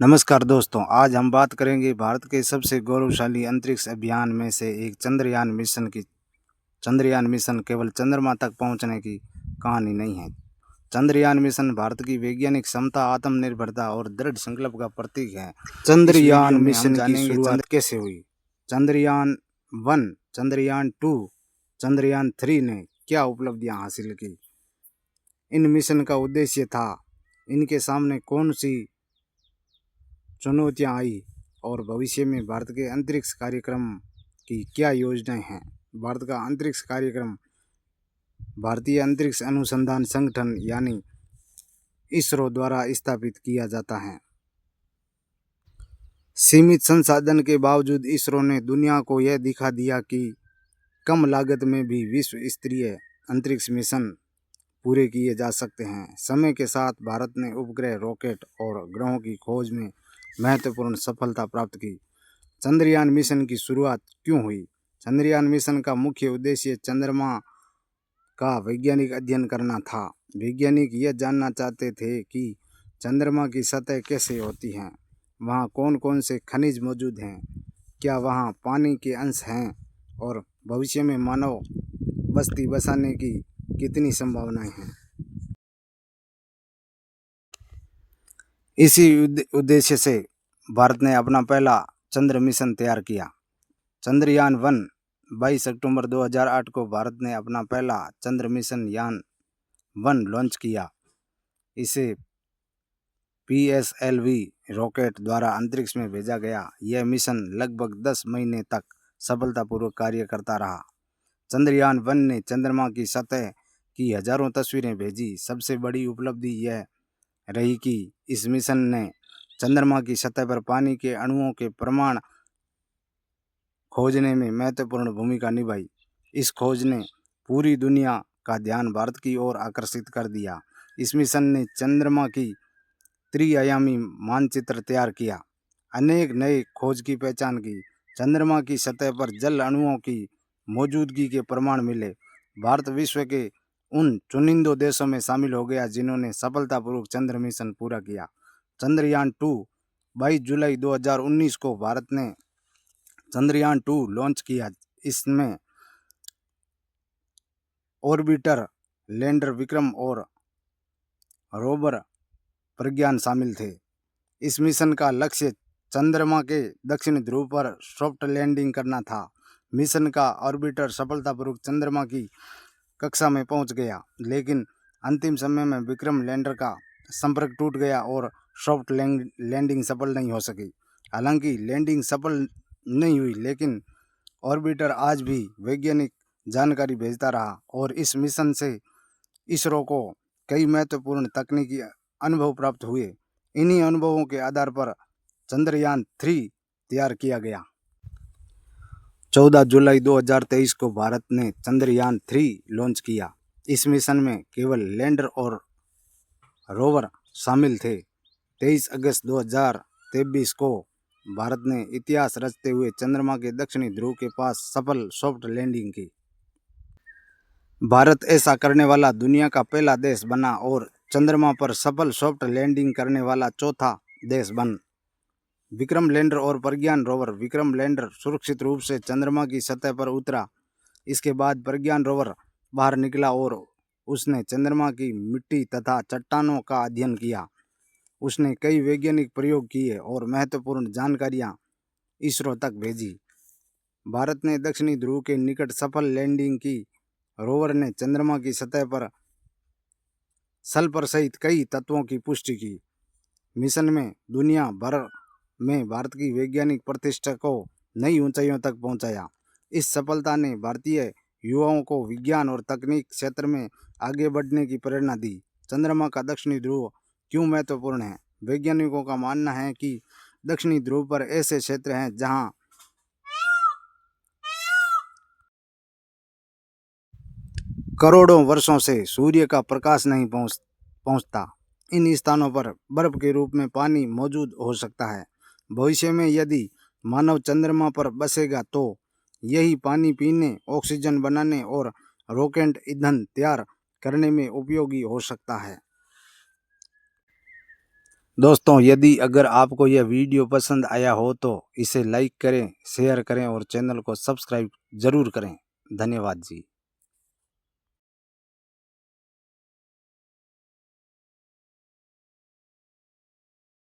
नमस्कार दोस्तों, आज हम बात करेंगे भारत के सबसे गौरवशाली अंतरिक्ष अभियान में से एक चंद्रयान मिशन की। चंद्रयान मिशन केवल चंद्रमा तक पहुंचने की कहानी नहीं है। चंद्रयान मिशन भारत की वैज्ञानिक क्षमता, आत्मनिर्भरता और दृढ़ संकल्प का प्रतीक है। चंद्रयान मिशन की शुरुआत कैसे हुई, चंद्रयान 1, चंद्रयान 2, चंद्रयान 3 ने क्या उपलब्धियां हासिल की, इन मिशन का उद्देश्य था, इनके सामने कौन सी चुनौतियां आई और भविष्य में भारत के अंतरिक्ष कार्यक्रम की क्या योजनाएं हैं। भारत का अंतरिक्ष कार्यक्रम भारतीय अंतरिक्ष अनुसंधान संगठन यानी इसरो द्वारा स्थापित किया जाता है। सीमित संसाधन के बावजूद इसरो ने दुनिया को यह दिखा दिया कि कम लागत में भी विश्व स्तरीय अंतरिक्ष मिशन पूरे किए जा सकते हैं। समय के साथ भारत ने उपग्रह, रॉकेट और ग्रहों की खोज में महत्वपूर्ण सफलता प्राप्त की। चंद्रयान मिशन की शुरुआत क्यों हुई? चंद्रयान मिशन का मुख्य उद्देश्य चंद्रमा का वैज्ञानिक अध्ययन करना था। वैज्ञानिक यह जानना चाहते थे कि चंद्रमा की सतह कैसे होती है, वहाँ कौन कौन से खनिज मौजूद हैं, क्या वहाँ पानी के अंश हैं और भविष्य में मानव बस्ती बसाने की कितनी संभावनाएं हैं। इसी उद्देश्य से भारत ने अपना पहला चंद्र मिशन तैयार किया। चंद्रयान 1 22 अक्टूबर 2008 को भारत ने अपना पहला चंद्र मिशन यान 1 लॉन्च किया। इसे PSLV रॉकेट द्वारा अंतरिक्ष में भेजा गया। यह मिशन लगभग 10 महीने तक सफलतापूर्वक कार्य करता रहा। चंद्रयान 1 ने चंद्रमा की सतह की हजारों तस्वीरें भेजी। सबसे बड़ी उपलब्धि यह रही कि इस मिशन ने चंद्रमा की सतह पर पानी के अणुओं के प्रमाण खोजने में महत्वपूर्ण भूमिका निभाई। इस खोज ने पूरी दुनिया का ध्यान भारत की ओर आकर्षित कर दिया। इस मिशन ने चंद्रमा की त्रिआयामी मानचित्र तैयार किया, अनेक नए खोज की पहचान की। चंद्रमा की सतह पर जल अणुओं की मौजूदगी के प्रमाण मिले। भारत विश्व के उन चुनिंदों देशों में शामिल हो गया जिन्होंने सफलतापूर्वक चंद्र मिशन पूरा किया। चंद्रयान 2 22 जुलाई 2019 को भारत ने चंद्रयान 2 लॉन्च किया। इसमें ऑर्बिटर, लैंडर विक्रम और रोवर प्रज्ञान शामिल थे। इस मिशन का लक्ष्य चंद्रमा के दक्षिण ध्रुव पर सॉफ्ट लैंडिंग करना था। मिशन का ऑर्बिटर सफलतापूर्वक चंद्रमा की कक्षा में पहुंच गया, लेकिन अंतिम समय में विक्रम लैंडर का संपर्क टूट गया और सॉफ्ट लैंडिंग सफल नहीं हो सकी। हालांकि लैंडिंग सफल नहीं हुई, लेकिन ऑर्बिटर आज भी वैज्ञानिक जानकारी भेजता रहा और इस मिशन से इसरो को कई महत्वपूर्ण तकनीकी अनुभव प्राप्त हुए। इन्हीं अनुभवों के आधार पर चंद्रयान 3 तैयार किया गया। 14 जुलाई 2023 को भारत ने चंद्रयान 3 लॉन्च किया। इस मिशन में केवल लैंडर और रोवर शामिल थे। 23 अगस्त 2023 को भारत ने इतिहास रचते हुए चंद्रमा के दक्षिणी ध्रुव के पास सफल सॉफ्ट लैंडिंग की। भारत ऐसा करने वाला दुनिया का पहला देश बना और चंद्रमा पर सफल सॉफ्ट लैंडिंग करने वाला चौथा देश बन। विक्रम लैंडर और प्रज्ञान रोवर। विक्रम लैंडर सुरक्षित रूप से चंद्रमा की सतह पर उतरा। इसके बाद प्रज्ञान रोवर बाहर निकला और उसने चंद्रमा की मिट्टी तथा चट्टानों का अध्ययन किया। उसने कई वैज्ञानिक प्रयोग किए और महत्वपूर्ण जानकारियां इसरो तक भेजी। भारत ने दक्षिणी ध्रुव के निकट सफल लैंडिंग की। रोवर ने चंद्रमा की सतह पर सल्फर सहित कई तत्वों की पुष्टि की। मिशन में दुनिया भर में भारत की वैज्ञानिक प्रतिष्ठा को नई ऊंचाइयों तक पहुंचाया। इस सफलता ने भारतीय युवाओं को विज्ञान और तकनीक क्षेत्र में आगे बढ़ने की प्रेरणा दी। चंद्रमा का दक्षिणी ध्रुव क्यों महत्वपूर्ण है? वैज्ञानिकों का मानना है कि दक्षिणी ध्रुव पर ऐसे क्षेत्र हैं जहां करोड़ों वर्षों से सूर्य का प्रकाश नहीं पहुंचता। इन स्थानों पर बर्फ के रूप में पानी मौजूद हो सकता है। भविष्य में यदि मानव चंद्रमा पर बसेगा तो यही पानी पीने, ऑक्सीजन बनाने और रॉकेट ईंधन तैयार करने में उपयोगी हो सकता है। दोस्तों, यदि अगर आपको यह वीडियो पसंद आया हो तो इसे लाइक करें, शेयर करें और चैनल को सब्सक्राइब ज़रूर करें। धन्यवाद जी।